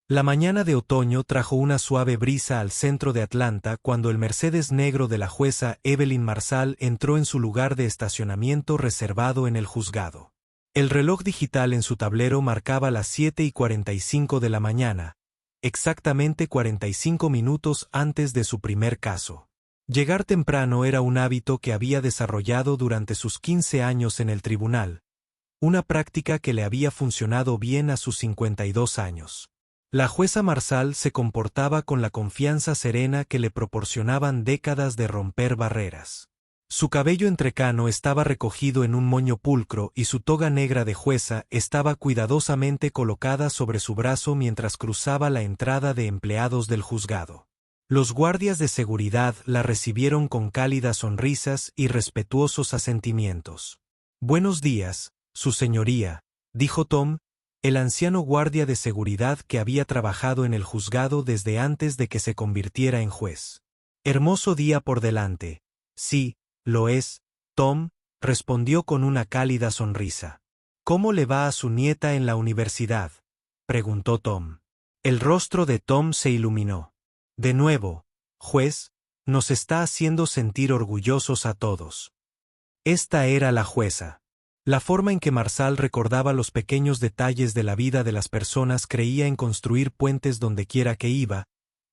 La mañana de otoño trajo una suave brisa al centro de Atlanta cuando el Mercedes negro de la jueza Evelyn Marsal entró en su lugar de estacionamiento reservado en el juzgado. El reloj digital en su tablero marcaba las 7:45 de la mañana, exactamente 45 minutos antes de su primer caso. Llegar temprano era un hábito que había desarrollado durante sus 15 años en el tribunal, una práctica que le había funcionado bien a sus 52 años. La jueza Marsal se comportaba con la confianza serena que le proporcionaban décadas de romper barreras. Su cabello entrecano estaba recogido en un moño pulcro y su toga negra de jueza estaba cuidadosamente colocada sobre su brazo mientras cruzaba la entrada de empleados del juzgado. Los guardias de seguridad la recibieron con cálidas sonrisas y respetuosos asentimientos. «Buenos días, su señoría», dijo Tom, el anciano guardia de seguridad que había trabajado en el juzgado desde antes de que se convirtiera en juez. «Hermoso día por delante». «Sí, lo es, Tom», respondió con una cálida sonrisa. «¿Cómo le va a su nieta en la universidad?», preguntó Tom. El rostro de Tom se iluminó. «De nuevo, juez, nos está haciendo sentir orgullosos a todos». Esta era la jueza. La forma en que Marsal recordaba los pequeños detalles de la vida de las personas, creía en construir puentes dondequiera que iba,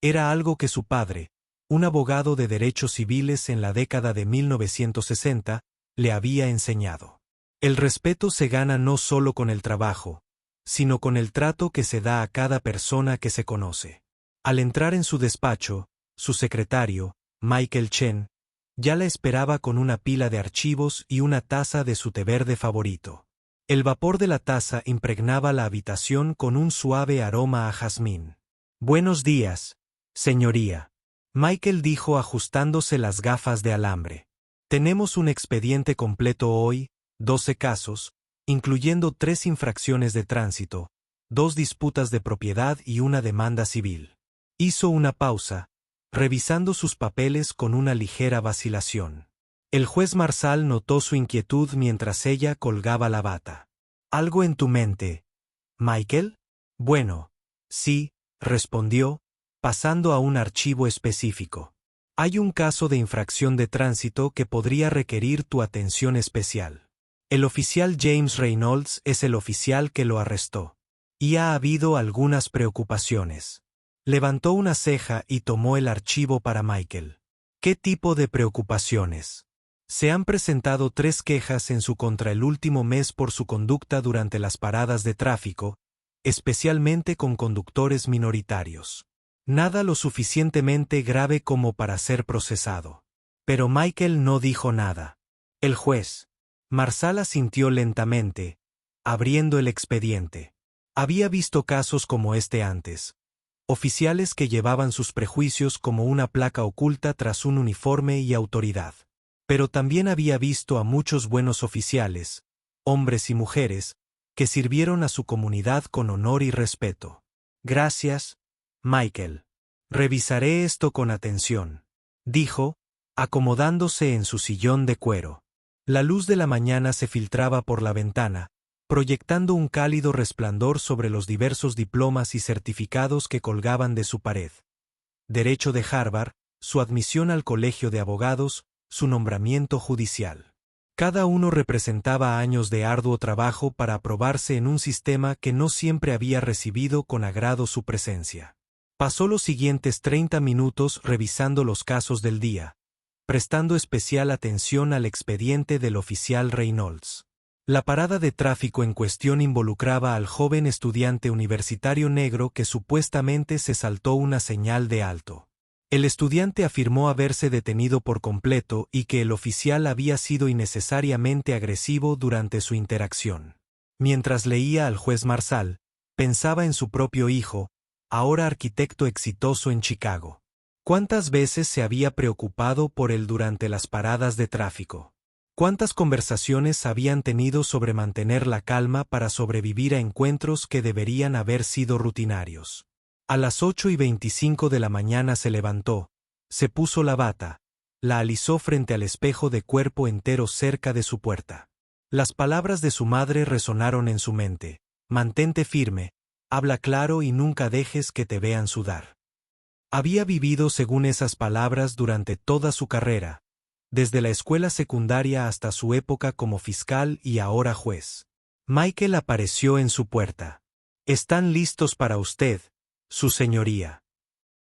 era algo que su padre, un abogado de derechos civiles en la década de 1960, le había enseñado. El respeto se gana no solo con el trabajo, sino con el trato que se da a cada persona que se conoce. Al entrar en su despacho, su secretario, Michael Chen, ya la esperaba con una pila de archivos y una taza de su té verde favorito. El vapor de la taza impregnaba la habitación con un suave aroma a jazmín. «Buenos días, señoría», Michael dijo ajustándose las gafas de alambre. «Tenemos un expediente completo hoy, 12 casos, incluyendo 3 infracciones de tránsito, 2 disputas de propiedad y una demanda civil». Hizo una pausa, revisando sus papeles con una ligera vacilación. El juez Marsal notó su inquietud mientras ella colgaba la bata. «¿Algo en tu mente, Michael?» «Bueno, sí», respondió, pasando a un archivo específico. «Hay un caso de infracción de tránsito que podría requerir tu atención especial. El oficial James Reynolds es el oficial que lo arrestó. Y ha habido algunas preocupaciones». Levantó una ceja y tomó el archivo para Michael. «¿Qué tipo de preocupaciones?» «Se han presentado 3 quejas en su contra el último mes por su conducta durante las paradas de tráfico, especialmente con conductores minoritarios. Nada lo suficientemente grave como para ser procesado». Pero Michael no dijo nada. El juez Marsal asintió lentamente, abriendo el expediente. Había visto casos como este antes. Oficiales que llevaban sus prejuicios como una placa oculta tras un uniforme y autoridad. Pero también había visto a muchos buenos oficiales, hombres y mujeres, que sirvieron a su comunidad con honor y respeto. «Gracias, Michael. Revisaré esto con atención», dijo, acomodándose en su sillón de cuero. La luz de la mañana se filtraba por la ventana, proyectando un cálido resplandor sobre los diversos diplomas y certificados que colgaban de su pared. Derecho de Harvard, su admisión al colegio de abogados, su nombramiento judicial. Cada uno representaba años de arduo trabajo para aprobarse en un sistema que no siempre había recibido con agrado su presencia. Pasó los siguientes 30 minutos revisando los casos del día, prestando especial atención al expediente del oficial Reynolds. La parada de tráfico en cuestión involucraba al joven estudiante universitario negro que supuestamente se saltó una señal de alto. El estudiante afirmó haberse detenido por completo y que el oficial había sido innecesariamente agresivo durante su interacción. Mientras leía al juez Marsal, pensaba en su propio hijo, ahora arquitecto exitoso en Chicago. ¿Cuántas veces se había preocupado por él durante las paradas de tráfico? ¿Cuántas conversaciones habían tenido sobre mantener la calma para sobrevivir a encuentros que deberían haber sido rutinarios? A las 8:25 de la mañana se levantó, se puso la bata, la alisó frente al espejo de cuerpo entero cerca de su puerta. Las palabras de su madre resonaron en su mente: «Mantente firme, habla claro y nunca dejes que te vean sudar. Había vivido según esas palabras durante toda su carrera, desde la escuela secundaria hasta su época como fiscal y ahora juez. Michael apareció en su puerta. «Están listos para usted, su señoría».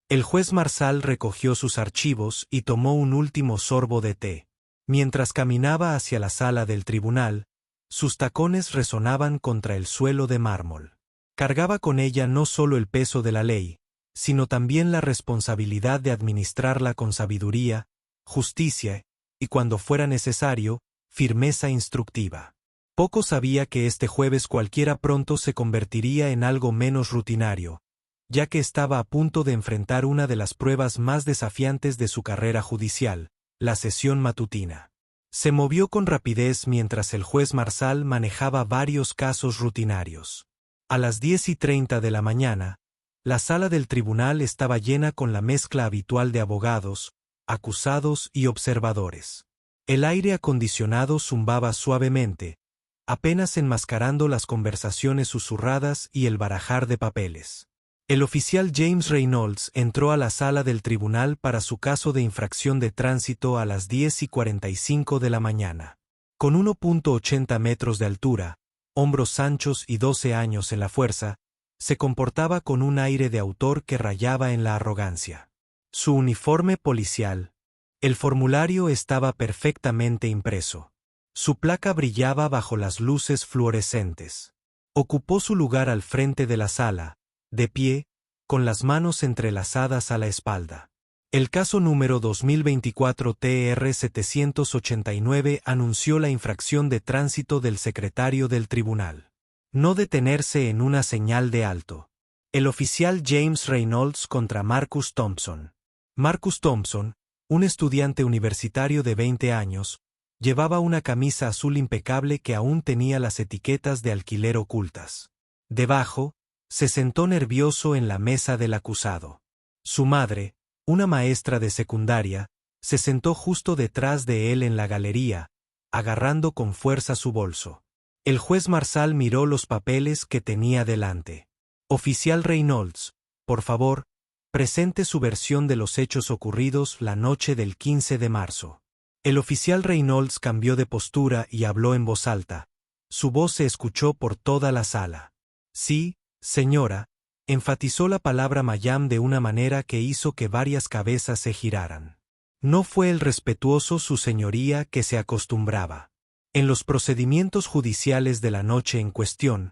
El juez Marsal recogió sus archivos y tomó un último sorbo de té. Mientras caminaba hacia la sala del tribunal, sus tacones resonaban contra el suelo de mármol. Cargaba con ella no solo el peso de la ley, sino también la responsabilidad de administrarla con sabiduría, justicia y, cuando fuera necesario, firmeza instructiva. Poco sabía que este jueves cualquiera pronto se convertiría en algo menos rutinario, ya que estaba a punto de enfrentar una de las pruebas más desafiantes de su carrera judicial, la sesión matutina. Se movió con rapidez mientras el juez Marsal manejaba varios casos rutinarios. A las 10:30 de la mañana, la sala del tribunal estaba llena con la mezcla habitual de abogados, acusados y observadores. El aire acondicionado zumbaba suavemente, apenas enmascarando las conversaciones susurradas y el barajar de papeles. El oficial James Reynolds entró a la sala del tribunal para su caso de infracción de tránsito a las 10:45 de la mañana. Con 1.80 metros de altura, hombros anchos y 12 años en la fuerza, se comportaba con un aire de autor que rayaba en la arrogancia. Su uniforme policial. El formulario estaba perfectamente impreso. Su placa brillaba bajo las luces fluorescentes. Ocupó su lugar al frente de la sala, de pie, con las manos entrelazadas a la espalda. El caso número 2024 TR 789 anunció la infracción de tránsito del secretario del tribunal. No detenerse en una señal de alto. El oficial James Reynolds contra Marcus Thompson. Marcus Thompson, un estudiante universitario de 20 años, llevaba una camisa azul impecable que aún tenía las etiquetas de alquiler ocultas. Debajo, se sentó nervioso en la mesa del acusado. Su madre, una maestra de secundaria, se sentó justo detrás de él en la galería, agarrando con fuerza su bolso. El juez Marsal miró los papeles que tenía delante. Oficial Reynolds, por favor, presente su versión de los hechos ocurridos la noche del 15 de marzo. El oficial Reynolds cambió de postura y habló en voz alta. Su voz se escuchó por toda la sala. Sí, señora, enfatizó la palabra Mayam de una manera que hizo que varias cabezas se giraran. No fue el respetuoso su señoría que se acostumbraba. En los procedimientos judiciales de la noche en cuestión,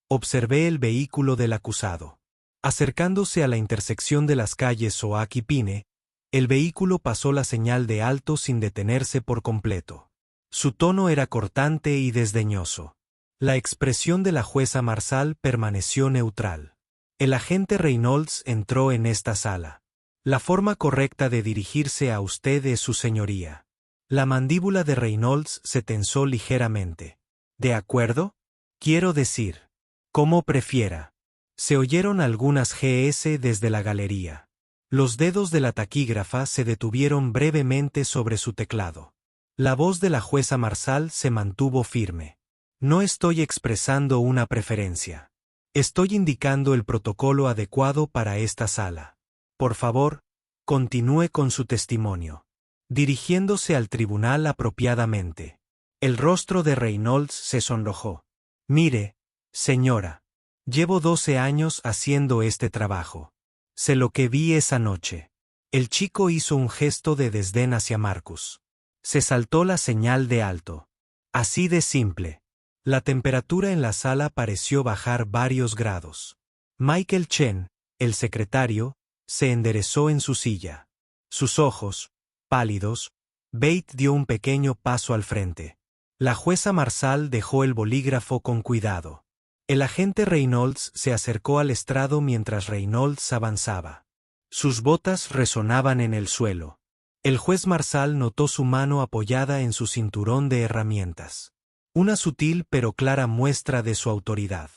observé el vehículo del acusado. Acercándose a la intersección de las calles Oak y Pine, el vehículo pasó la señal de alto sin detenerse por completo. Su tono era cortante y desdeñoso. La expresión de la jueza Marsal permaneció neutral. El agente Reynolds entró en esta sala. La forma correcta de dirigirse a usted es su señoría. La mandíbula de Reynolds se tensó ligeramente. ¿De acuerdo? Quiero decir, como prefiera. Se oyeron algunas GS desde la galería. Los dedos de la taquígrafa se detuvieron brevemente sobre su teclado. La voz de la jueza Marsal se mantuvo firme. No estoy expresando una preferencia. Estoy indicando el protocolo adecuado para esta sala. Por favor, continúe con su testimonio. Dirigiéndose al tribunal apropiadamente. El rostro de Reynolds se sonrojó. Mire, señora, llevo 12 años haciendo este trabajo. Sé lo que vi esa noche. El chico hizo un gesto de desdén hacia Marcus. Se saltó la señal de alto. Así de simple. La temperatura en la sala pareció bajar varios grados. Michael Chen, el secretario, se enderezó en su silla. Sus ojos, pálidos, Bate dio un pequeño paso al frente. La jueza Marsal dejó el bolígrafo con cuidado. El agente Reynolds se acercó al estrado mientras Reynolds avanzaba. Sus botas resonaban en el suelo. El juez Marsal notó su mano apoyada en su cinturón de herramientas. Una sutil pero clara muestra de su autoridad.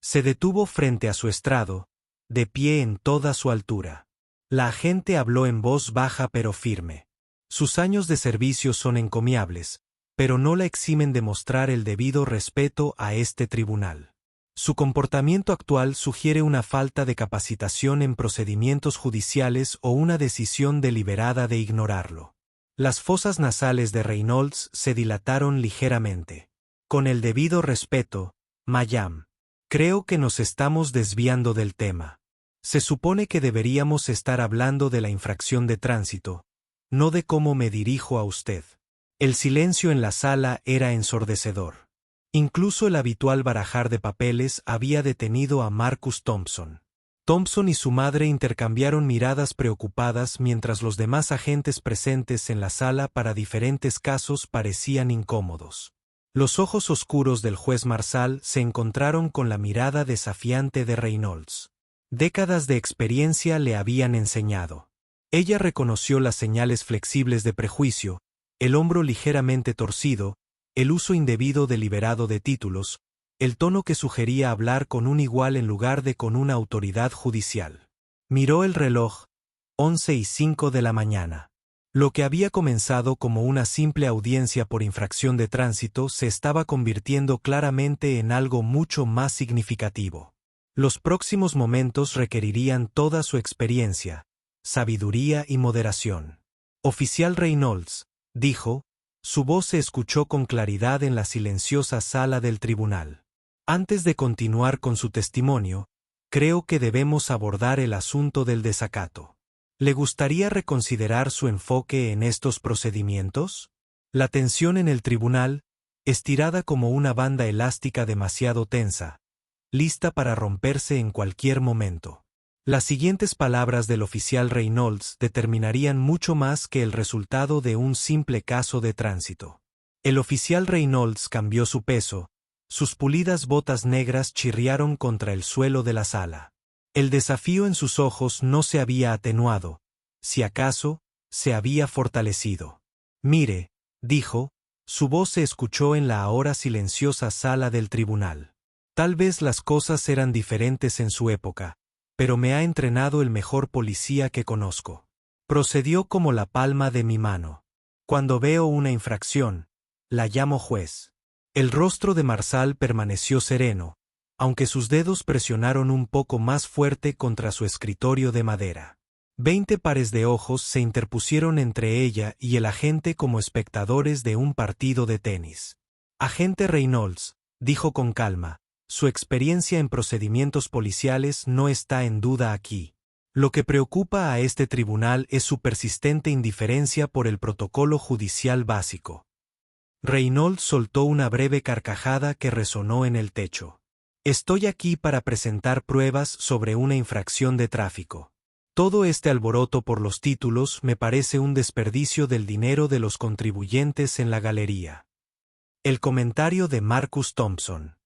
Se detuvo frente a su estrado, de pie en toda su altura. La agente habló en voz baja pero firme. Sus años de servicio son encomiables, pero no la eximen de mostrar el debido respeto a este tribunal. Su comportamiento actual sugiere una falta de capacitación en procedimientos judiciales o una decisión deliberada de ignorarlo. Las fosas nasales de Reynolds se dilataron ligeramente. Con el debido respeto, Mayam. Creo que nos estamos desviando del tema. Se supone que deberíamos estar hablando de la infracción de tránsito, no de cómo me dirijo a usted. El silencio en la sala era ensordecedor. Incluso el habitual barajar de papeles había detenido a Marcus Thompson. Thompson y su madre intercambiaron miradas preocupadas mientras los demás agentes presentes en la sala para diferentes casos parecían incómodos. Los ojos oscuros del juez Marsal se encontraron con la mirada desafiante de Reynolds. Décadas de experiencia le habían enseñado. Ella reconoció las señales flexibles de prejuicio, el hombro ligeramente torcido, el uso indebido deliberado de títulos, el tono que sugería hablar con un igual en lugar de con una autoridad judicial. Miró el reloj, 11:05 de la mañana. Lo que había comenzado como una simple audiencia por infracción de tránsito se estaba convirtiendo claramente en algo mucho más significativo. Los próximos momentos requerirían toda su experiencia, sabiduría y moderación. Oficial Reynolds, dijo, su voz se escuchó con claridad en la silenciosa sala del tribunal. Antes de continuar con su testimonio, creo que debemos abordar el asunto del desacato. ¿Le gustaría reconsiderar su enfoque en estos procedimientos? La tensión en el tribunal, estirada como una banda elástica demasiado tensa, lista para romperse en cualquier momento. Las siguientes palabras del oficial Reynolds determinarían mucho más que el resultado de un simple caso de tránsito. El oficial Reynolds cambió su peso, sus pulidas botas negras chirriaron contra el suelo de la sala. El desafío en sus ojos no se había atenuado, si acaso, se había fortalecido. Mire, dijo, su voz se escuchó en la ahora silenciosa sala del tribunal. Tal vez las cosas eran diferentes en su época, pero me ha entrenado el mejor policía que conozco. Procedió como la palma de mi mano. Cuando veo una infracción, la llamo juez. El rostro de Marsal permaneció sereno, aunque sus dedos presionaron un poco más fuerte contra su escritorio de madera. 20 pares de ojos se interpusieron entre ella y el agente como espectadores de un partido de tenis. Agente Reynolds, dijo con calma, su experiencia en procedimientos policiales no está en duda aquí. Lo que preocupa a este tribunal es su persistente indiferencia por el protocolo judicial básico. Reynolds soltó una breve carcajada que resonó en el techo. Estoy aquí para presentar pruebas sobre una infracción de tráfico. Todo este alboroto por los títulos me parece un desperdicio del dinero de los contribuyentes en la galería. El comentario de Marcus Thompson.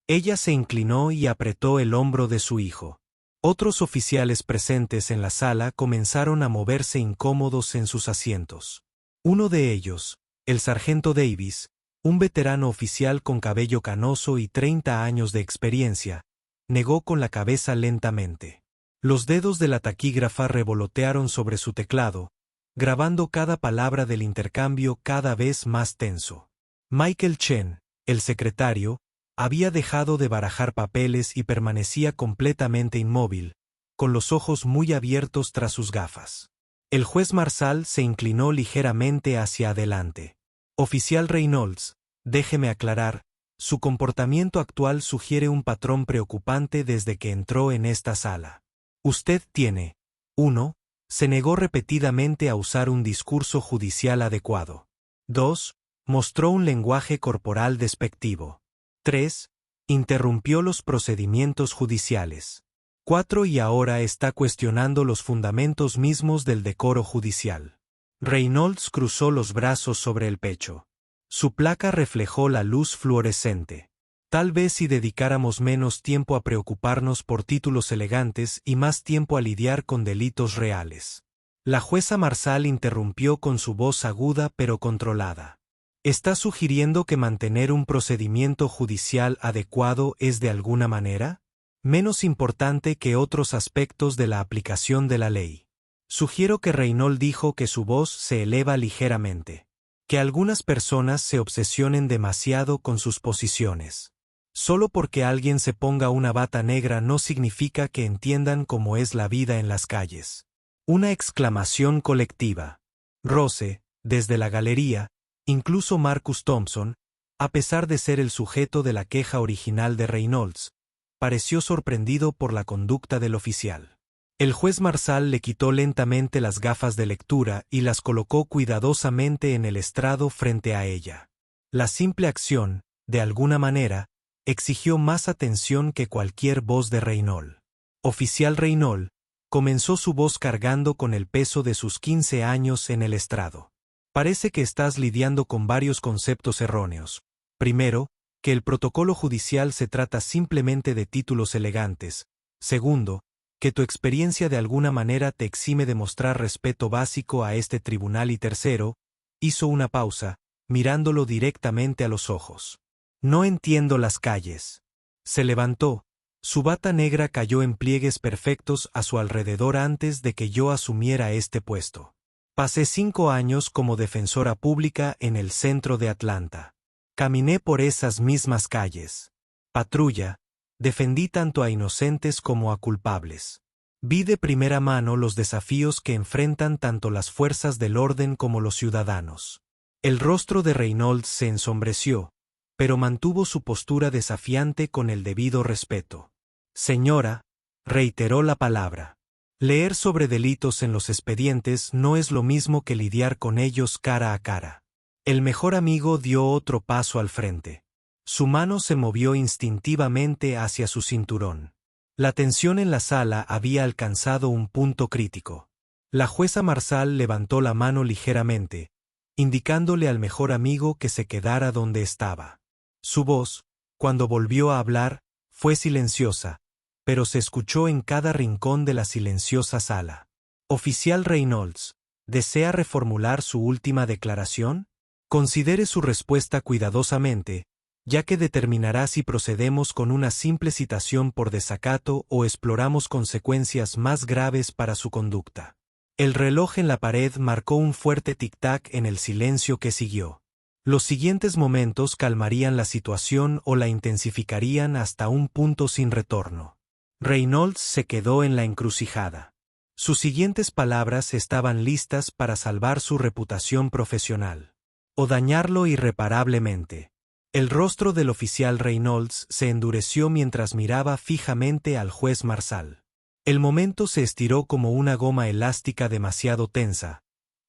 Ella se inclinó y apretó el hombro de su hijo. Otros oficiales presentes en la sala comenzaron a moverse incómodos en sus asientos. Uno de ellos, el sargento Davis, un veterano oficial con cabello canoso y 30 años de experiencia, negó con la cabeza lentamente. Los dedos de la taquígrafa revolotearon sobre su teclado, grabando cada palabra del intercambio cada vez más tenso. Michael Chen, el secretario, había dejado de barajar papeles y permanecía completamente inmóvil, con los ojos muy abiertos tras sus gafas. El juez Marsal se inclinó ligeramente hacia adelante. Oficial Reynolds, déjeme aclarar, su comportamiento actual sugiere un patrón preocupante desde que entró en esta sala. Usted tiene, 1. Se negó repetidamente a usar un discurso judicial adecuado. 2. Mostró un lenguaje corporal despectivo. 3. Interrumpió los procedimientos judiciales. 4. Y ahora está cuestionando los fundamentos mismos del decoro judicial. Reynolds cruzó los brazos sobre el pecho. Su placa reflejó la luz fluorescente. Tal vez si dedicáramos menos tiempo a preocuparnos por títulos elegantes y más tiempo a lidiar con delitos reales. La jueza Marsal interrumpió con su voz aguda pero controlada. ¿Está sugiriendo que mantener un procedimiento judicial adecuado es de alguna manera menos importante que otros aspectos de la aplicación de la ley? Sugiero que Reynolds dijo que su voz se eleva ligeramente. Que algunas personas se obsesionen demasiado con sus posiciones. Solo porque alguien se ponga una bata negra no significa que entiendan cómo es la vida en las calles. Una exclamación colectiva. Rose, desde la galería, incluso Marcus Thompson, a pesar de ser el sujeto de la queja original de Reynolds, pareció sorprendido por la conducta del oficial. El juez Marsal le quitó lentamente las gafas de lectura y las colocó cuidadosamente en el estrado frente a ella. La simple acción, de alguna manera, exigió más atención que cualquier voz de Reynolds. Oficial Reynolds, comenzó su voz cargando con el peso de sus 15 años en el estrado. Parece que estás lidiando con varios conceptos erróneos. Primero, que el protocolo judicial se trata simplemente de títulos elegantes. Segundo, que tu experiencia de alguna manera te exime de mostrar respeto básico a este tribunal. Y tercero, hizo una pausa, mirándolo directamente a los ojos. No entiendo las calles. Se levantó. Su bata negra cayó en pliegues perfectos a su alrededor antes de que yo asumiera este puesto. Pasé 5 años como defensora pública en el centro de Atlanta. Caminé por esas mismas calles. Patrulla, defendí tanto a inocentes como a culpables. Vi de primera mano los desafíos que enfrentan tanto las fuerzas del orden como los ciudadanos. El rostro de Reynolds se ensombreció, pero mantuvo su postura desafiante con el debido respeto. Señora, reiteró la palabra. Leer sobre delitos en los expedientes no es lo mismo que lidiar con ellos cara a cara. El mejor amigo dio otro paso al frente. Su mano se movió instintivamente hacia su cinturón. La tensión en la sala había alcanzado un punto crítico. La jueza Marsal levantó la mano ligeramente, indicándole al mejor amigo que se quedara donde estaba. Su voz, cuando volvió a hablar, fue silenciosa, pero se escuchó en cada rincón de la silenciosa sala. Oficial Reynolds, ¿desea reformular su última declaración? Considere su respuesta cuidadosamente, ya que determinará si procedemos con una simple citación por desacato o exploramos consecuencias más graves para su conducta. El reloj en la pared marcó un fuerte tic-tac en el silencio que siguió. Los siguientes momentos calmarían la situación o la intensificarían hasta un punto sin retorno. Reynolds se quedó en la encrucijada. Sus siguientes palabras estaban listas para salvar su reputación profesional o dañarlo irreparablemente. El rostro del oficial Reynolds se endureció mientras miraba fijamente al juez Marsal. El momento se estiró como una goma elástica demasiado tensa,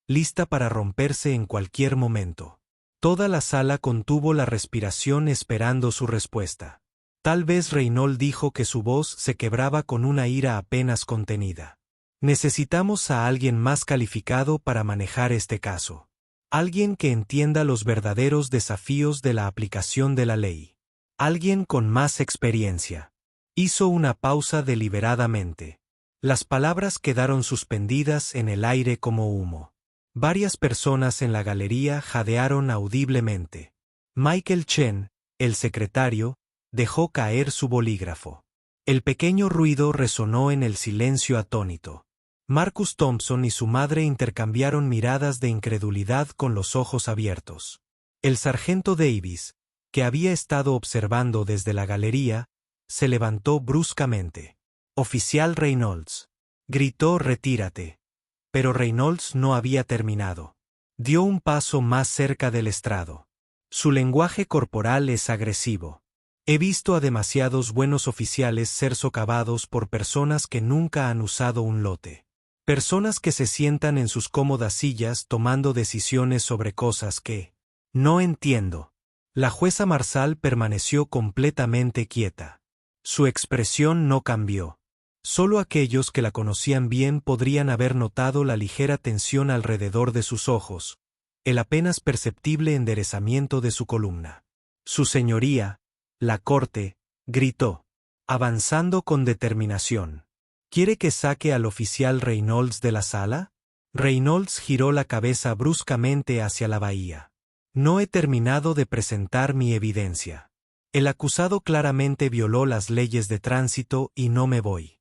lista para romperse en cualquier momento. Toda la sala contuvo la respiración esperando su respuesta. Tal vez Reynolds dijo que su voz se quebraba con una ira apenas contenida. Necesitamos a alguien más calificado para manejar este caso. Alguien que entienda los verdaderos desafíos de la aplicación de la ley. Alguien con más experiencia. Hizo una pausa deliberadamente. Las palabras quedaron suspendidas en el aire como humo. Varias personas en la galería jadearon audiblemente. Michael Chen, el secretario, dejó caer su bolígrafo. El pequeño ruido resonó en el silencio atónito. Marcus Thompson y su madre intercambiaron miradas de incredulidad con los ojos abiertos. El sargento Davis, que había estado observando desde la galería, se levantó bruscamente. «Oficial Reynolds», gritó, «retírate». Pero Reynolds no había terminado. Dio un paso más cerca del estrado. Su lenguaje corporal es agresivo. He visto a demasiados buenos oficiales ser socavados por personas que nunca han usado un lote. Personas que se sientan en sus cómodas sillas tomando decisiones sobre cosas que no entiendo. La jueza Marsal permaneció completamente quieta. Su expresión no cambió. Solo aquellos que la conocían bien podrían haber notado la ligera tensión alrededor de sus ojos, el apenas perceptible enderezamiento de su columna. «Su señoría, la corte», gritó, avanzando con determinación. «¿Quiere que saque al oficial Reynolds de la sala?» Reynolds giró la cabeza bruscamente hacia la bahía. «No he terminado de presentar mi evidencia. El acusado claramente violó las leyes de tránsito y no me voy».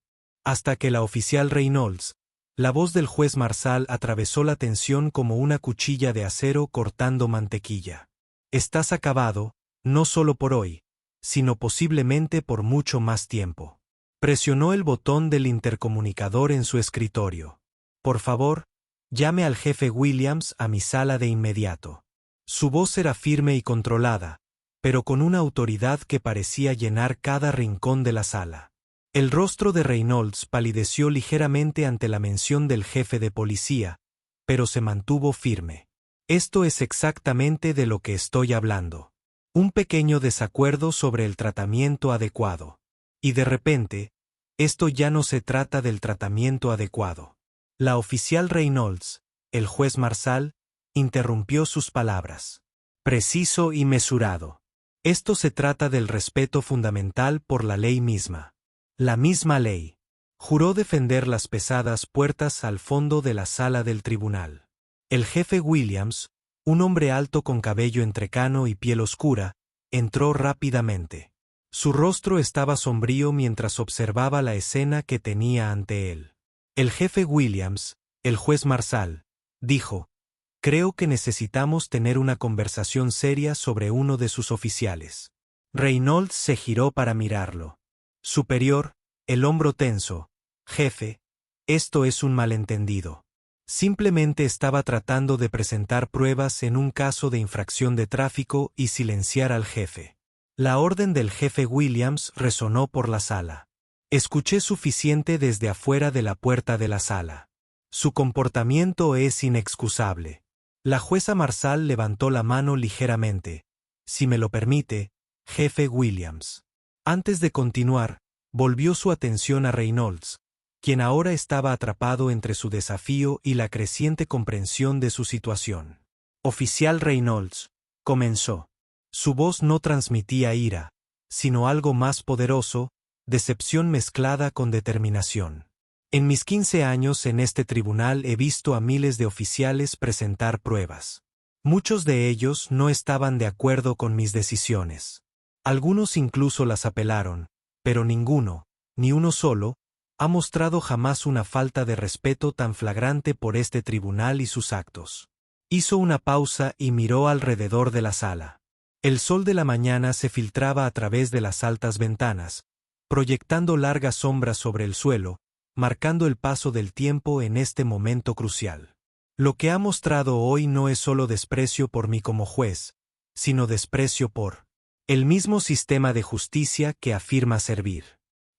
Hasta que la oficial Reynolds, la voz del juez Marsal atravesó la tensión como una cuchilla de acero cortando mantequilla. «Estás acabado, no solo por hoy, sino posiblemente por mucho más tiempo. Presionó el botón del intercomunicador en su escritorio. Por favor, llame al jefe Williams a mi sala de inmediato. Su voz era firme y controlada, pero con una autoridad que parecía llenar cada rincón de la sala. El rostro de Reynolds palideció ligeramente ante la mención del jefe de policía, pero se mantuvo firme. Esto es exactamente de lo que estoy hablando. Un pequeño desacuerdo sobre el tratamiento adecuado. Y de repente, esto ya no se trata del tratamiento adecuado. La oficial Reynolds, el juez Marsal, interrumpió sus palabras. Preciso y mesurado. Esto se trata del respeto fundamental por la ley misma. La misma ley. Juró defender las pesadas puertas al fondo de la sala del tribunal. El jefe Williams, un hombre alto con cabello entrecano y piel oscura, entró rápidamente. Su rostro estaba sombrío mientras observaba la escena que tenía ante él. El jefe Williams, el juez Marsal, dijo: «Creo que necesitamos tener una conversación seria sobre uno de sus oficiales». Reynolds se giró para mirarlo. Superior, el hombro tenso. «Jefe, esto es un malentendido. Simplemente estaba tratando de presentar pruebas en un caso de infracción de tráfico y silenciar al jefe». La orden del jefe Williams resonó por la sala. Escuché suficiente desde afuera de la puerta de la sala. Su comportamiento es inexcusable. La jueza Marsal levantó la mano ligeramente. «Si me lo permite, jefe Williams». Antes de continuar, volvió su atención a Reynolds, quien ahora estaba atrapado entre su desafío y la creciente comprensión de su situación. «Oficial Reynolds», comenzó. Su voz no transmitía ira, sino algo más poderoso, decepción mezclada con determinación. En mis 15 años en este tribunal he visto a miles de oficiales presentar pruebas. Muchos de ellos no estaban de acuerdo con mis decisiones. Algunos incluso las apelaron, pero ninguno, ni uno solo, ha mostrado jamás una falta de respeto tan flagrante por este tribunal y sus actos. Hizo una pausa y miró alrededor de la sala. El sol de la mañana se filtraba a través de las altas ventanas, proyectando largas sombras sobre el suelo, marcando el paso del tiempo en este momento crucial. Lo que ha mostrado hoy no es solo desprecio por mí como juez, sino desprecio por el mismo sistema de justicia que afirma servir.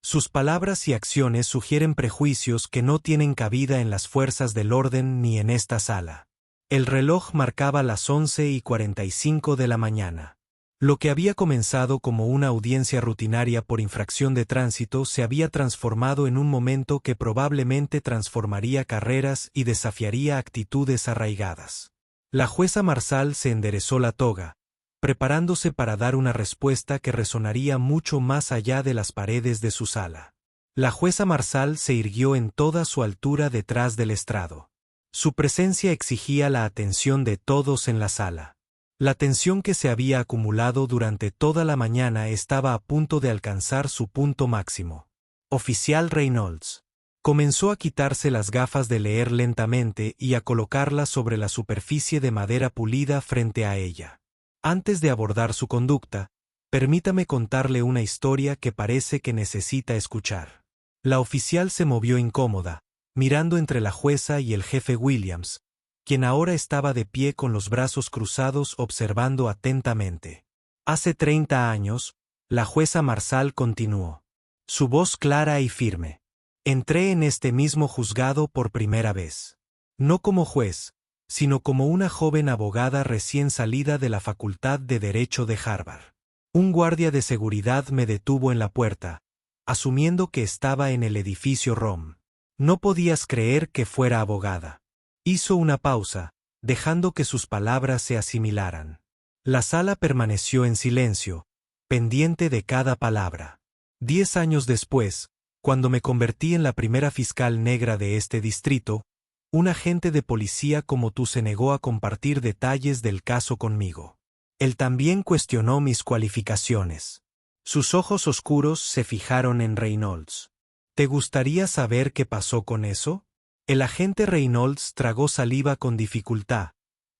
Sus palabras y acciones sugieren prejuicios que no tienen cabida en las fuerzas del orden ni en esta sala. El reloj marcaba las 11:45 de la mañana. Lo que había comenzado como una audiencia rutinaria por infracción de tránsito se había transformado en un momento que probablemente transformaría carreras y desafiaría actitudes arraigadas. La jueza Marsal se enderezó la toga, preparándose para dar una respuesta que resonaría mucho más allá de las paredes de su sala. La jueza Marsal se irguió en toda su altura detrás del estrado. Su presencia exigía la atención de todos en la sala. La tensión que se había acumulado durante toda la mañana estaba a punto de alcanzar su punto máximo. Oficial Reynolds comenzó a quitarse las gafas de leer lentamente y a colocarlas sobre la superficie de madera pulida frente a ella. Antes de abordar su conducta, permítame contarle una historia que parece que necesita escuchar. La oficial se movió incómoda, mirando entre la jueza y el jefe Williams, quien ahora estaba de pie con los brazos cruzados observando atentamente. Hace 30 años, la jueza Marsal continuó. Su voz clara y firme. Entré en este mismo juzgado por primera vez. No como juez, sino como una joven abogada recién salida de la Facultad de Derecho de Harvard. Un guardia de seguridad me detuvo en la puerta, asumiendo que estaba en el edificio ROM. No podías creer que fuera abogada. Hizo una pausa, dejando que sus palabras se asimilaran. La sala permaneció en silencio, pendiente de cada palabra. 10 años después, cuando me convertí en la primera fiscal negra de este distrito, un agente de policía como tú se negó a compartir detalles del caso conmigo. Él también cuestionó mis cualificaciones. Sus ojos oscuros se fijaron en Reynolds. ¿Te gustaría saber qué pasó con eso? El agente Reynolds tragó saliva con dificultad,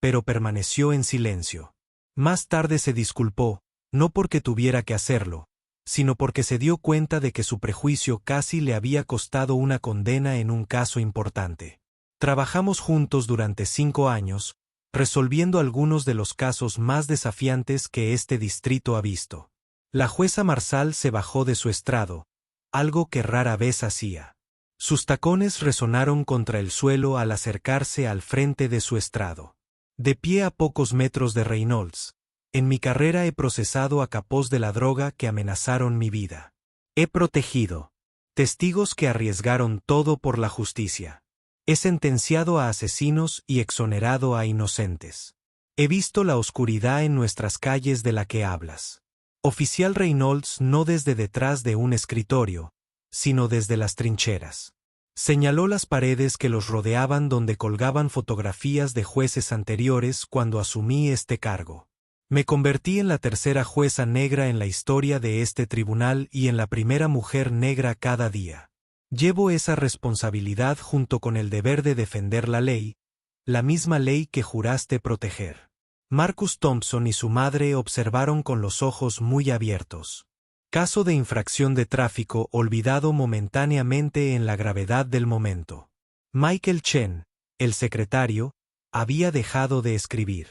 pero permaneció en silencio. Más tarde se disculpó, no porque tuviera que hacerlo, sino porque se dio cuenta de que su prejuicio casi le había costado una condena en un caso importante. Trabajamos juntos durante 5 años, resolviendo algunos de los casos más desafiantes que este distrito ha visto. La jueza Marsal se bajó de su estrado, algo que rara vez hacía. Sus tacones resonaron contra el suelo al acercarse al frente de su estrado. De pie a pocos metros de Reynolds, en mi carrera he procesado a capós de la droga que amenazaron mi vida. He protegido testigos que arriesgaron todo por la justicia. He sentenciado a asesinos y exonerado a inocentes. He visto la oscuridad en nuestras calles de la que hablas. Oficial Reynolds, no desde detrás de un escritorio, sino desde las trincheras. Señaló las paredes que los rodeaban donde colgaban fotografías de jueces anteriores cuando asumí este cargo. Me convertí en la tercera jueza negra en la historia de este tribunal y en la primera mujer negra cada día. Llevo esa responsabilidad junto con el deber de defender la ley, la misma ley que juraste proteger. Marcus Thompson y su madre observaron con los ojos muy abiertos. Caso de infracción de tráfico olvidado momentáneamente en la gravedad del momento. Michael Chen, el secretario, había dejado de escribir.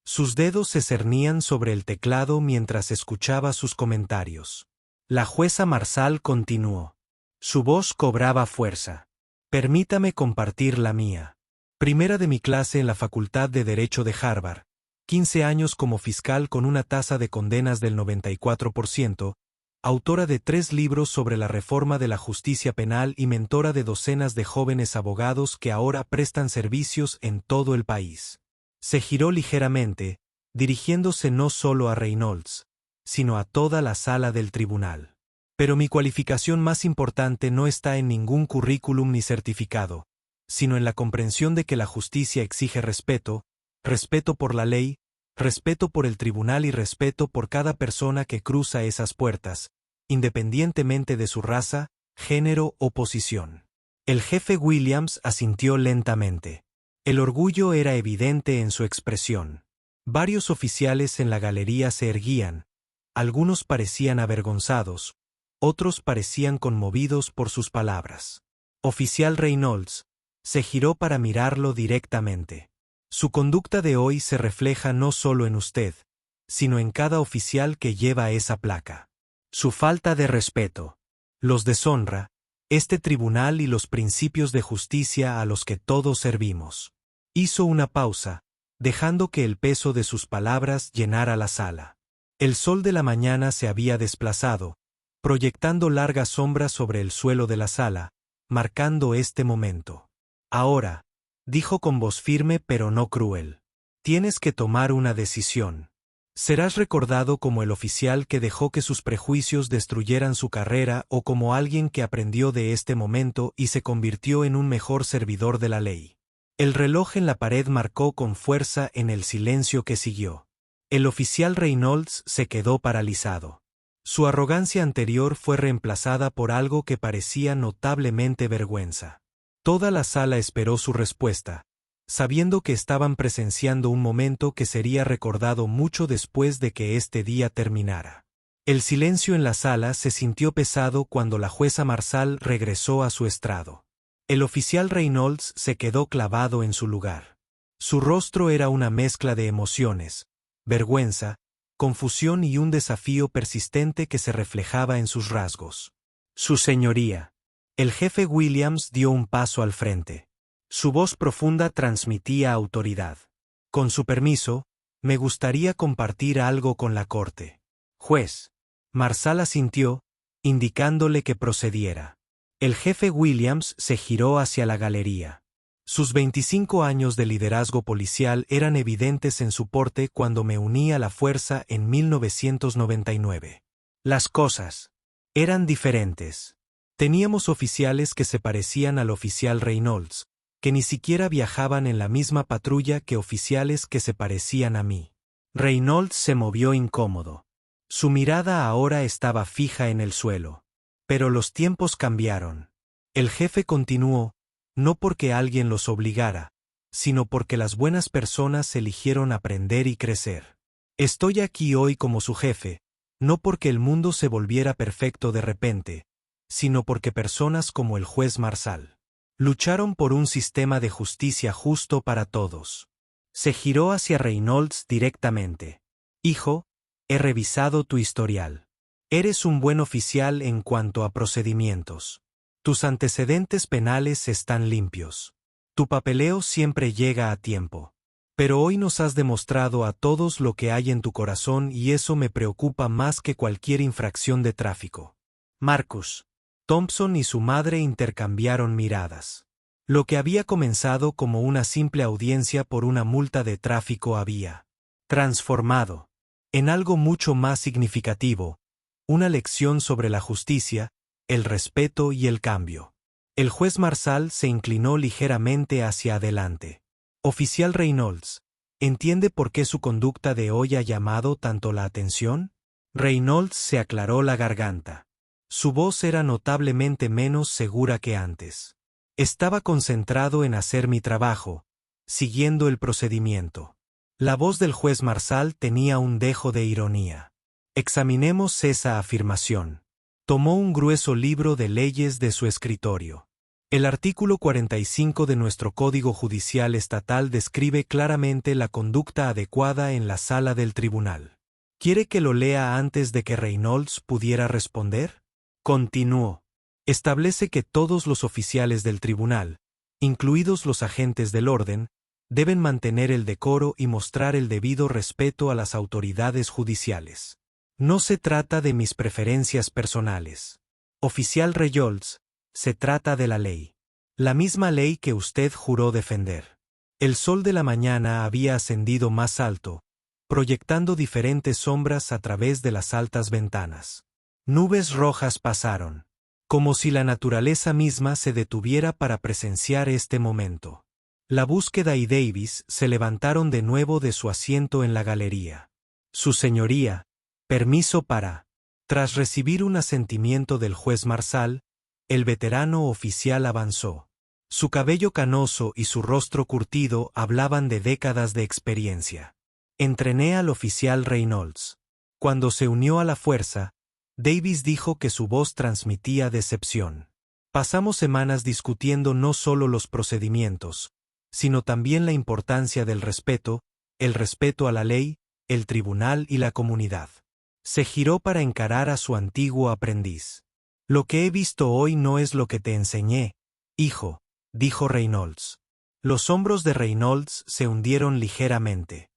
Sus dedos se cernían sobre el teclado mientras escuchaba sus comentarios. La jueza Marsal continuó. Su voz cobraba fuerza. Permítame compartir la mía. Primera de mi clase en la Facultad de Derecho de Harvard, 15 años como fiscal con una tasa de condenas del 94%, autora de 3 libros sobre la reforma de la justicia penal y mentora de docenas de jóvenes abogados que ahora prestan servicios en todo el país. Se giró ligeramente, dirigiéndose no solo a Reynolds, sino a toda la sala del tribunal. Pero mi cualificación más importante no está en ningún currículum ni certificado, sino en la comprensión de que la justicia exige respeto, respeto por la ley, respeto por el tribunal y respeto por cada persona que cruza esas puertas, independientemente de su raza, género o posición. El jefe Williams asintió lentamente. El orgullo era evidente en su expresión. Varios oficiales en la galería se erguían, algunos parecían avergonzados, otros parecían conmovidos por sus palabras. Oficial Reynolds se giró para mirarlo directamente. Su conducta de hoy se refleja no solo en usted, sino en cada oficial que lleva esa placa. Su falta de respeto los deshonra, este tribunal y los principios de justicia a los que todos servimos. Hizo una pausa, dejando que el peso de sus palabras llenara la sala. El sol de la mañana se había desplazado, proyectando largas sombras sobre el suelo de la sala, marcando este momento. Ahora, dijo con voz firme pero no cruel, tienes que tomar una decisión. Serás recordado como el oficial que dejó que sus prejuicios destruyeran su carrera o como alguien que aprendió de este momento y se convirtió en un mejor servidor de la ley. El reloj en la pared marcó con fuerza en el silencio que siguió. El oficial Reynolds se quedó paralizado. Su arrogancia anterior fue reemplazada por algo que parecía notablemente vergüenza. Toda la sala esperó su respuesta, sabiendo que estaban presenciando un momento que sería recordado mucho después de que este día terminara. El silencio en la sala se sintió pesado cuando la jueza Marsal regresó a su estrado. El oficial Reynolds se quedó clavado en su lugar. Su rostro era una mezcla de emociones, vergüenza, confusión y un desafío persistente que se reflejaba en sus rasgos. Su señoría. El jefe Williams dio un paso al frente. Su voz profunda transmitía autoridad. Con su permiso, me gustaría compartir algo con la corte. Juez. Marsal asintió, indicándole que procediera. El jefe Williams se giró hacia la galería. Sus 25 años de liderazgo policial eran evidentes en su porte cuando me uní a la fuerza en 1999. Las cosas eran diferentes. Teníamos oficiales que se parecían al oficial Reynolds, que ni siquiera viajaban en la misma patrulla que oficiales que se parecían a mí. Reynolds se movió incómodo. Su mirada ahora estaba fija en el suelo. Pero los tiempos cambiaron. El jefe continuó, no porque alguien los obligara, sino porque las buenas personas eligieron aprender y crecer. Estoy aquí hoy como su jefe, no porque el mundo se volviera perfecto de repente, sino porque personas como el juez Marsal lucharon por un sistema de justicia justo para todos. Se giró hacia Reynolds directamente. Hijo, he revisado tu historial. Eres un buen oficial en cuanto a procedimientos. Tus antecedentes penales están limpios. Tu papeleo siempre llega a tiempo. Pero hoy nos has demostrado a todos lo que hay en tu corazón y eso me preocupa más que cualquier infracción de tráfico. Marcus. Thompson y su madre intercambiaron miradas. Lo que había comenzado como una simple audiencia por una multa de tráfico había transformado en algo mucho más significativo, una lección sobre la justicia, el respeto y el cambio. El juez Marsal se inclinó ligeramente hacia adelante. Oficial Reynolds, ¿entiende por qué su conducta de hoy ha llamado tanto la atención? Reynolds se aclaró la garganta. Su voz era notablemente menos segura que antes. Estaba concentrado en hacer mi trabajo, siguiendo el procedimiento. La voz del juez Marsal tenía un dejo de ironía. Examinemos esa afirmación. Tomó un grueso libro de leyes de su escritorio. El artículo 45 de nuestro Código Judicial Estatal describe claramente la conducta adecuada en la sala del tribunal. ¿Quiere que lo lea antes de que Reynolds pudiera responder? Continuó. Establece que todos los oficiales del tribunal, incluidos los agentes del orden, deben mantener el decoro y mostrar el debido respeto a las autoridades judiciales. No se trata de mis preferencias personales. Oficial Reynolds, se trata de la ley. La misma ley que usted juró defender. El sol de la mañana había ascendido más alto, proyectando diferentes sombras a través de las altas ventanas. Nubes rojas pasaron, como si la naturaleza misma se detuviera para presenciar este momento. La búsqueda y Davis se levantaron de nuevo de su asiento en la galería. Su señoría, permiso para. Tras recibir un asentimiento del juez Marsal, el veterano oficial avanzó. Su cabello canoso y su rostro curtido hablaban de décadas de experiencia. Entrené al oficial Reynolds. Cuando se unió a la fuerza, Davis dijo que su voz transmitía decepción. Pasamos semanas discutiendo no solo los procedimientos, sino también la importancia del respeto, el respeto a la ley, el tribunal y la comunidad. Se giró para encarar a su antiguo aprendiz. Lo que he visto hoy no es lo que te enseñé, hijo, dijo Reynolds. Los hombros de Reynolds se hundieron ligeramente.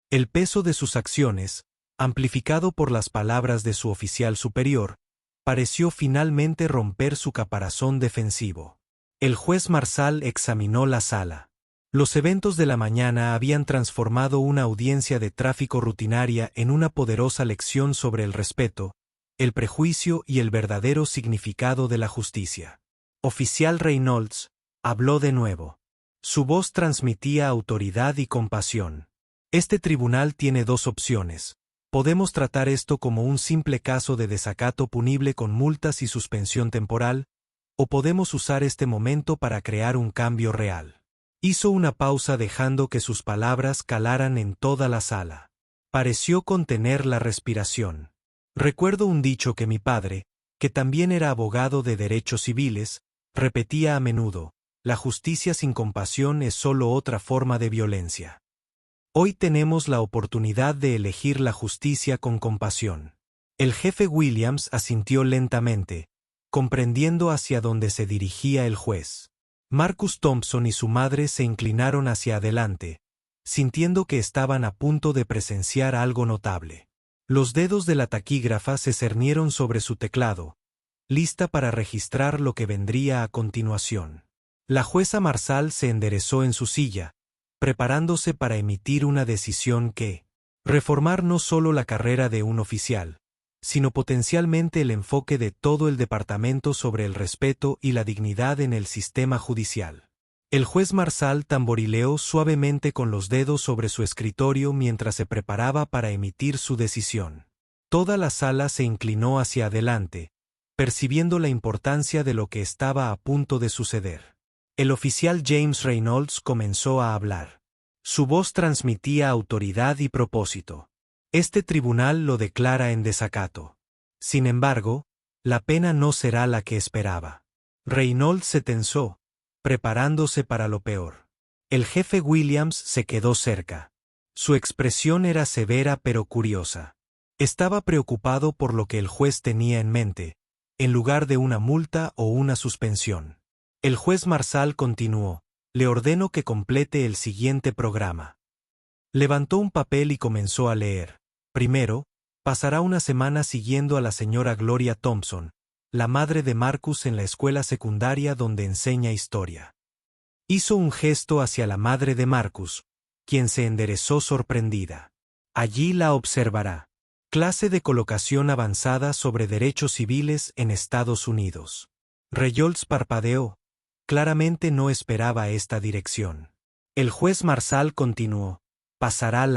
El peso de sus acciones, amplificado por las palabras de su oficial superior, pareció finalmente romper su caparazón defensivo. El juez Marsal examinó la sala. Los eventos de la mañana habían transformado una audiencia de tráfico rutinaria en una poderosa lección sobre el respeto, el prejuicio y el verdadero significado de la justicia. Oficial Reynolds habló de nuevo. Su voz transmitía autoridad y compasión. Este tribunal tiene dos opciones. Podemos tratar esto como un simple caso de desacato punible con multas y suspensión temporal, o podemos usar este momento para crear un cambio real. Hizo una pausa dejando que sus palabras calaran en toda la sala. Pareció contener la respiración. Recuerdo un dicho que mi padre, que también era abogado de derechos civiles, repetía a menudo: la justicia sin compasión es solo otra forma de violencia. Hoy tenemos la oportunidad de elegir la justicia con compasión. El jefe Williams asintió lentamente, comprendiendo hacia dónde se dirigía el juez. Marcus Thompson y su madre se inclinaron hacia adelante, sintiendo que estaban a punto de presenciar algo notable. Los dedos de la taquígrafa se cernieron sobre su teclado, lista para registrar lo que vendría a continuación. La jueza Marsal se enderezó en su silla, preparándose para emitir una decisión que reformar no solo la carrera de un oficial, sino potencialmente el enfoque de todo el departamento sobre el respeto y la dignidad en el sistema judicial. El juez Marsal tamborileó suavemente con los dedos sobre su escritorio mientras se preparaba para emitir su decisión. Toda la sala se inclinó hacia adelante, percibiendo la importancia de lo que estaba a punto de suceder. El oficial James Reynolds comenzó a hablar. Su voz transmitía autoridad y propósito. Este tribunal lo declara en desacato. Sin embargo, la pena no será la que esperaba. Reynolds se tensó, preparándose para lo peor. El jefe Williams se quedó cerca. Su expresión era severa pero curiosa. Estaba preocupado por lo que el juez tenía en mente, en lugar de una multa o una suspensión. El juez Marsal continuó: le ordeno que complete el siguiente programa. Levantó un papel y comenzó a leer. Primero, pasará una semana siguiendo a la señora Gloria Thompson, la madre de Marcus en la escuela secundaria donde enseña historia. Hizo un gesto hacia la madre de Marcus, quien se enderezó sorprendida. Allí la observará. Clase de colocación avanzada sobre derechos civiles en Estados Unidos. Reynolds parpadeó. Claramente no esperaba esta dirección. El juez Marsal continuó: pasará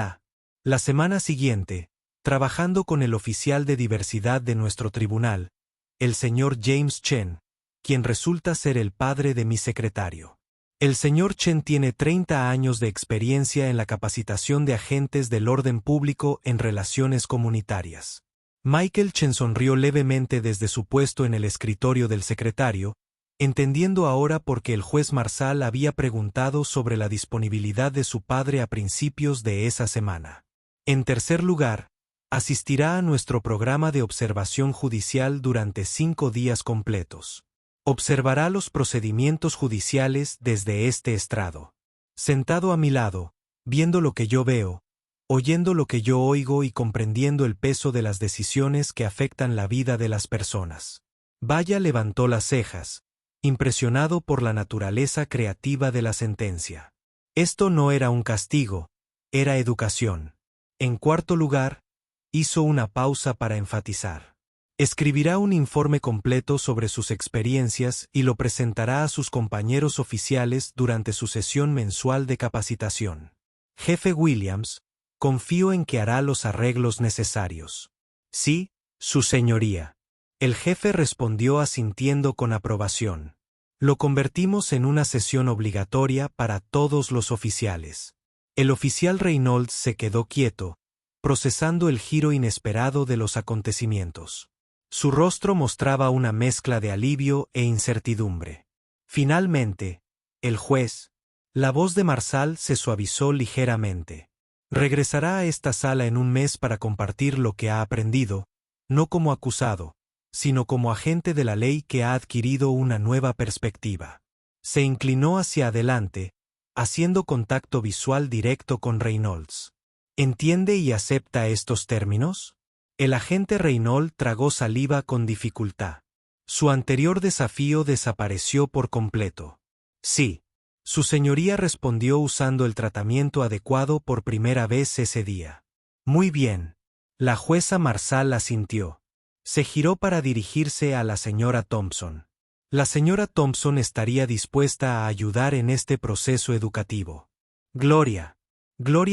la semana siguiente, trabajando con el oficial de diversidad de nuestro tribunal, el señor James Chen, quien resulta ser el padre de mi secretario. El señor Chen tiene 30 años de experiencia en la capacitación de agentes del orden público en relaciones comunitarias. Michael Chen sonrió levemente desde su puesto en el escritorio del secretario, entendiendo ahora por qué el juez Marsal había preguntado sobre la disponibilidad de su padre a principios de esa semana. En tercer lugar, asistirá a nuestro programa de observación judicial durante 5 días completos. Observará los procedimientos judiciales desde este estrado. Sentado a mi lado, viendo lo que yo veo, oyendo lo que yo oigo y comprendiendo el peso de las decisiones que afectan la vida de las personas. Vaya levantó las cejas, impresionado por la naturaleza creativa de la sentencia. Esto no era un castigo, era educación. En cuarto lugar, hizo una pausa para enfatizar. Escribirá un informe completo sobre sus experiencias y lo presentará a sus compañeros oficiales durante su sesión mensual de capacitación. Jefe Williams, confío en que hará los arreglos necesarios. Sí, su señoría. El jefe respondió asintiendo con aprobación. Lo convertimos en una sesión obligatoria para todos los oficiales. El oficial Reynolds se quedó quieto, procesando el giro inesperado de los acontecimientos. Su rostro mostraba una mezcla de alivio e incertidumbre. Finalmente, el juez, la voz de Marsal se suavizó ligeramente. Regresará a esta sala en un mes para compartir lo que ha aprendido, no como acusado, sino como agente de la ley que ha adquirido una nueva perspectiva. Se inclinó hacia adelante, haciendo contacto visual directo con Reynolds. ¿Entiende y acepta estos términos? El agente Reynolds tragó saliva con dificultad. Su anterior desafío desapareció por completo. Sí. Su señoría respondió usando el tratamiento adecuado por primera vez ese día. Muy bien. La jueza Marsal asintió. Se giró para dirigirse a la señora Thompson. La señora Thompson estaría dispuesta a ayudar en este proceso educativo. Gloria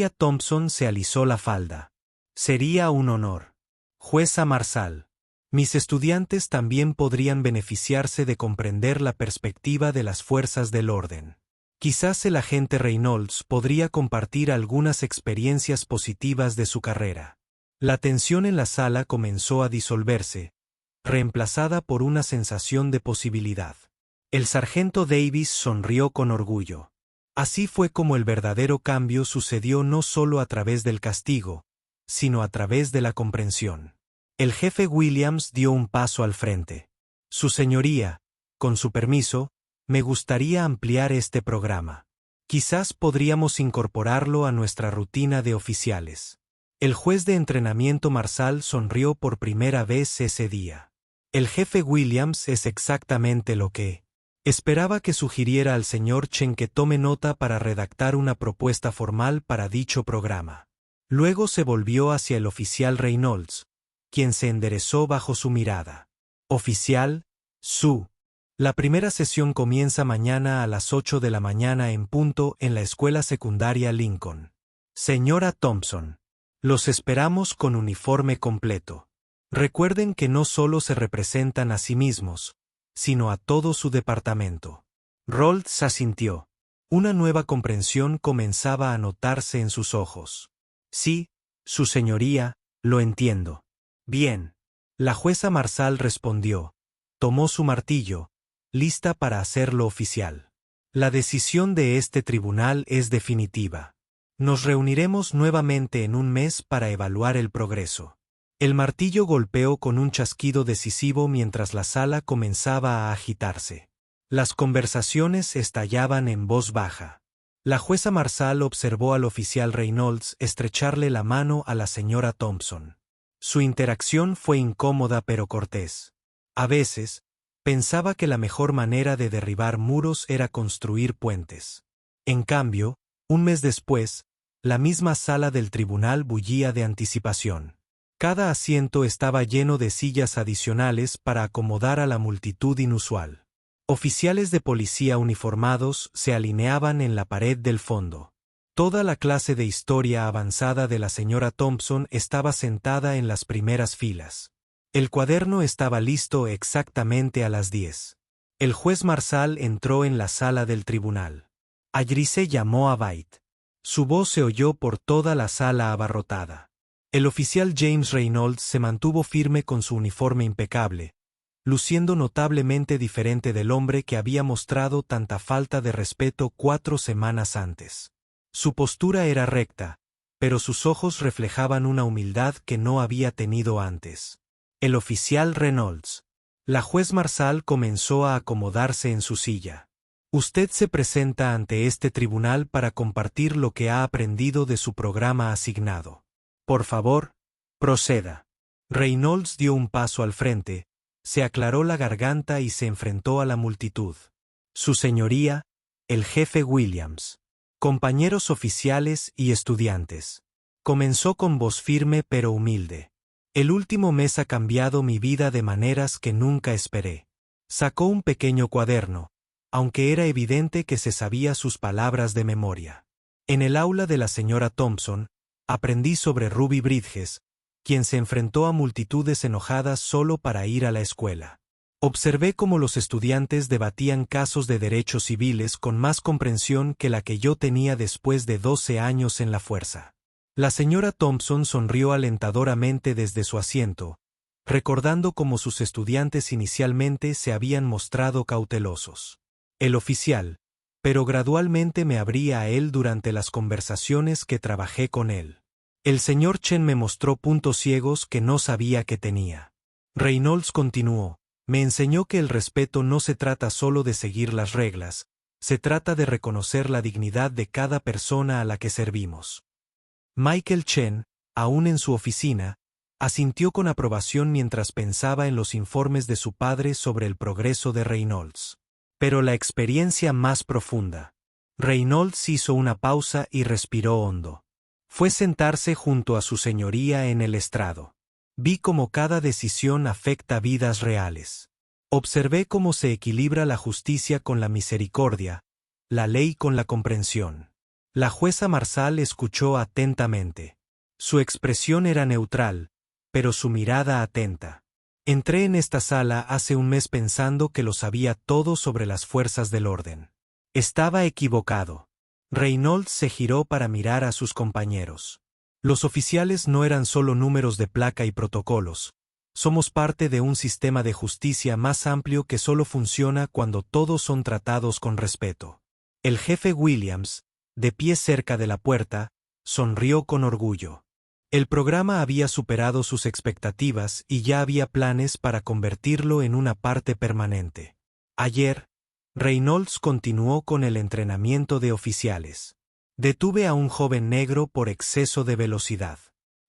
Thompson se alisó la falda. Sería un honor. Jueza Marsal. Mis estudiantes también podrían beneficiarse de comprender la perspectiva de las fuerzas del orden. Quizás el agente Reynolds podría compartir algunas experiencias positivas de su carrera. La tensión en la sala comenzó a disolverse, reemplazada por una sensación de posibilidad. El sargento Davis sonrió con orgullo. Así fue como el verdadero cambio sucedió no solo a través del castigo, sino a través de la comprensión. El jefe Williams dio un paso al frente. Su señoría, con su permiso, me gustaría ampliar este programa. Quizás podríamos incorporarlo a nuestra rutina de oficiales. El juez de entrenamiento Marsal sonrió por primera vez ese día. El jefe Williams es exactamente lo que esperaba que sugiriera al señor Chen que tome nota para redactar una propuesta formal para dicho programa. Luego se volvió hacia el oficial Reynolds, quien se enderezó bajo su mirada. Oficial, la primera sesión comienza mañana a las 8 de la mañana en punto en la escuela secundaria Lincoln. Señora Thompson. Los esperamos con uniforme completo. Recuerden que no solo se representan a sí mismos, sino a todo su departamento. Rolls asintió. Una nueva comprensión comenzaba a notarse en sus ojos. Sí, Su señoría, lo entiendo. Bien. La jueza Marsal respondió. Tomó su martillo, lista para hacerlo oficial. La decisión de este tribunal es definitiva. Nos reuniremos nuevamente en un mes para evaluar el progreso. El martillo golpeó con un chasquido decisivo mientras la sala comenzaba a agitarse. Las conversaciones estallaban en voz baja. La jueza Marsal observó al oficial Reynolds estrecharle la mano a la señora Thompson. Su interacción fue incómoda pero cortés. A veces, pensaba que la mejor manera de derribar muros era construir puentes. En cambio, un mes después, la misma sala del tribunal bullía de anticipación. Cada asiento estaba lleno de sillas adicionales para acomodar a la multitud inusual. Oficiales de policía uniformados se alineaban en la pared del fondo. Toda la clase de historia avanzada de la señora Thompson estaba sentada en las primeras filas. El cuaderno estaba listo exactamente a las 10. El juez Marsal entró en la sala del tribunal. Allí llamó a Byte. Su voz se oyó por toda la sala abarrotada. El oficial James Reynolds se mantuvo firme con su uniforme impecable, luciendo notablemente diferente del hombre que había mostrado tanta falta de respeto 4 semanas antes. Su postura era recta, pero sus ojos reflejaban una humildad que no había tenido antes. El oficial Reynolds. La juez Marsal comenzó a acomodarse en su silla. Usted se presenta ante este tribunal para compartir lo que ha aprendido de su programa asignado. Por favor, proceda. Reynolds dio un paso al frente, se aclaró la garganta y se enfrentó a la multitud. Su señoría, el jefe Williams. Compañeros oficiales y estudiantes. Comenzó con voz firme pero humilde. El último mes ha cambiado mi vida de maneras que nunca esperé. Sacó un pequeño cuaderno, aunque era evidente que se sabía sus palabras de memoria. En el aula de la señora Thompson, aprendí sobre Ruby Bridges, quien se enfrentó a multitudes enojadas solo para ir a la escuela. Observé cómo los estudiantes debatían casos de derechos civiles con más comprensión que la que yo tenía después de 12 años en la fuerza. La señora Thompson sonrió alentadoramente desde su asiento, recordando cómo sus estudiantes inicialmente se habían mostrado cautelosos. El oficial, pero gradualmente me abría a él durante las conversaciones que trabajé con él. El señor Chen me mostró puntos ciegos que no sabía que tenía. Reynolds continuó. Me enseñó que el respeto no se trata solo de seguir las reglas, se trata de reconocer la dignidad de cada persona a la que servimos. Michael Chen, aún en su oficina, asintió con aprobación mientras pensaba en los informes de su padre sobre el progreso de Reynolds. Pero la experiencia más profunda. Reynolds hizo una pausa y respiró hondo. Fue sentarse junto a su señoría en el estrado. Vi cómo cada decisión afecta vidas reales. Observé cómo se equilibra la justicia con la misericordia, la ley con la comprensión. La jueza Marsal escuchó atentamente. Su expresión era neutral, pero su mirada atenta. Entré en esta sala hace un mes pensando que lo sabía todo sobre las fuerzas del orden. Estaba equivocado. Reynolds se giró para mirar a sus compañeros. Los oficiales no eran solo números de placa y protocolos. Somos parte de un sistema de justicia más amplio que solo funciona cuando todos son tratados con respeto. El jefe Williams, de pie cerca de la puerta, sonrió con orgullo. El programa había superado sus expectativas y ya había planes para convertirlo en una parte permanente. Ayer, Reynolds continuó con el entrenamiento de oficiales. Detuve a un joven negro por exceso de velocidad.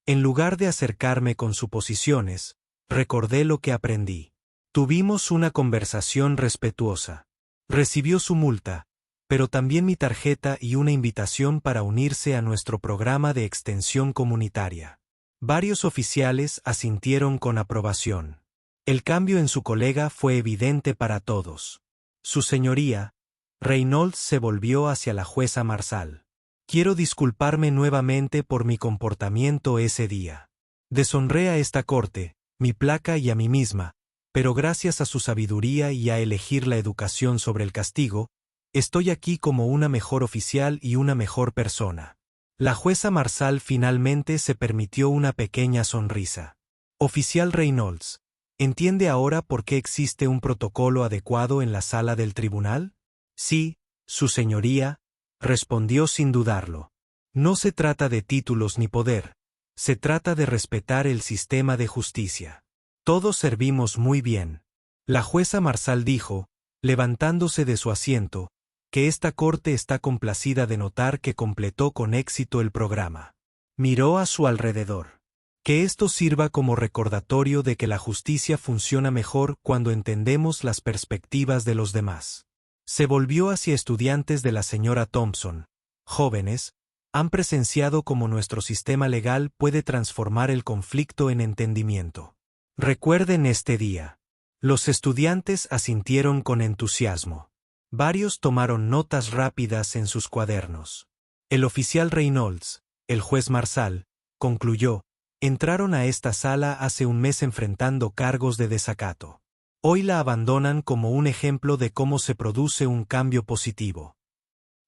En lugar de acercarme con suposiciones, recordé lo que aprendí. Tuvimos una conversación respetuosa. Recibió su multa, pero también mi tarjeta y una invitación para unirse a nuestro programa de extensión comunitaria. Varios oficiales asintieron con aprobación. El cambio en su colega fue evidente para todos. Su señoría, Reynolds se volvió hacia la jueza Marsal. Quiero disculparme nuevamente por mi comportamiento ese día. Deshonré a esta corte, mi placa y a mí misma, pero gracias a su sabiduría y a elegir la educación sobre el castigo, estoy aquí como una mejor oficial y una mejor persona. La jueza Marsal finalmente se permitió una pequeña sonrisa. Oficial Reynolds, ¿entiende ahora por qué existe un protocolo adecuado en la sala del tribunal? Sí, su señoría, respondió sin dudarlo. No se trata de títulos ni poder, se trata de respetar el sistema de justicia. Todos servimos muy bien. La jueza Marsal dijo, levantándose de su asiento, que esta corte está complacida de notar que completó con éxito el programa. Miró a su alrededor. Que esto sirva como recordatorio de que la justicia funciona mejor cuando entendemos las perspectivas de los demás. Se volvió hacia estudiantes de la señora Thompson. Jóvenes, han presenciado cómo nuestro sistema legal puede transformar el conflicto en entendimiento. Recuerden este día. Los estudiantes asintieron con entusiasmo. Varios tomaron notas rápidas en sus cuadernos. El oficial Reynolds, el juez Marsal, concluyó, entraron a esta sala hace un mes enfrentando cargos de desacato. Hoy la abandonan como un ejemplo de cómo se produce un cambio positivo.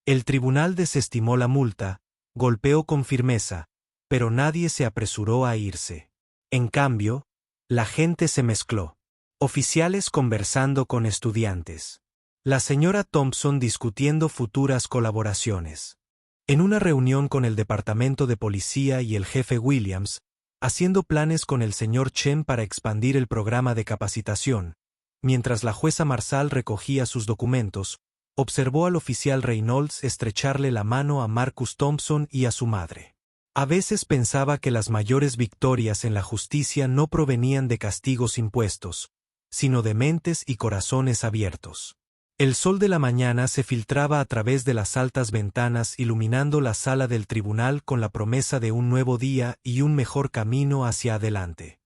El tribunal desestimó la multa, golpeó con firmeza, pero nadie se apresuró a irse. En cambio, la gente se mezcló. Oficiales conversando con estudiantes. La señora Thompson discutiendo futuras colaboraciones. En una reunión con el departamento de policía y el jefe Williams, haciendo planes con el señor Chen para expandir el programa de capacitación. Mientras la jueza Marsal recogía sus documentos, observó al oficial Reynolds estrecharle la mano a Marcus Thompson y a su madre. A veces pensaba que las mayores victorias en la justicia no provenían de castigos impuestos, sino de mentes y corazones abiertos. El sol de la mañana se filtraba a través de las altas ventanas iluminando la sala del tribunal con la promesa de un nuevo día y un mejor camino hacia adelante.